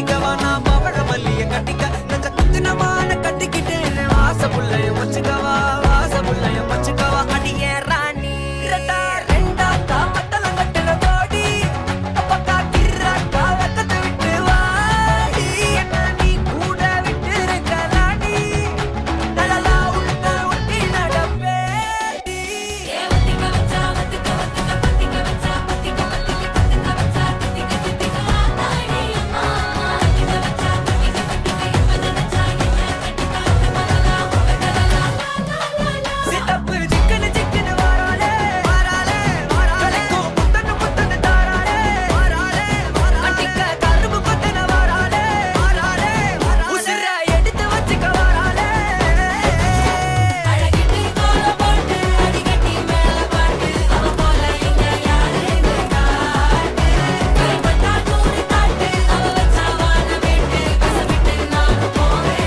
கட்டிக்கவா நான் பவழ மல்லிய கட்டிக்க நெஞ்ச குத்துனமான கட்டிக்கிட்டு வாச புள்ளைய வச்சுக்கவா வாச புள்ளைய வச்சுக்கவா அடியே ராணி இரட்டா ரெண்டா தாமத்தல கட்டுற தோடி அப்பக்கா கிராக்கா வெக்கத்தை விட்டு வாடி என்ன நீ கூட விட்டு இருக்கலாடி நலலா உன்னை ஒட்டி நடப்பேடி வத்திக்க வச்சா வத்திக்க வத்திக்க வத்திக்க வச்சா வத்திக்க வத்திக்க வத்திக்க வச்சா வத்திக்க வத்திக்க ஆத்தாடி அம்மா வத்திக்க வச்சா வத்திக்க வத்திக்க எப்ப நினைச்சா என்ன கட்டிக்காட்டு மலலா உலகலலா சித்தப்பு சிக்கனு சிக்கனு வாராளே வாராளே வாராளே முத்தனு முத்தனு தாராளே வாராளே வாராளே கட்டிக்க கரும்பு கொத்தன வாராளே வாராளே உசிர எடுத்து வச்சுக்க வாராளே அழகிட்டு கோல போட்டு அடிகட்டி மேல பாட்டு அவ போல இங்க யாருன்னு காட்டு கைப்பட்டா நூறு காட்டு அவ வச்சா வான வேட்டு கசவிட்டு நானும் போவேன்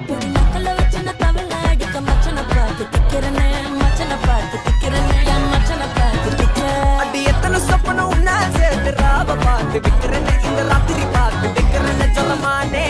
பொடி மக்கள வச்சுன தவள அடிக்க மச்சன பார்த்து திக்கிறனே மச்சன பார்த்து திக்கிறனே என் மச்சன பார்த்து திக்கிற அடி எத்தனை சொப்பனம் உன்னா சேர்த்து ராவ பார்த்து விக்கிறேன்னு இந்த ராத்திரி பார்த்து விக்கிறேன்னு சொல்லமானே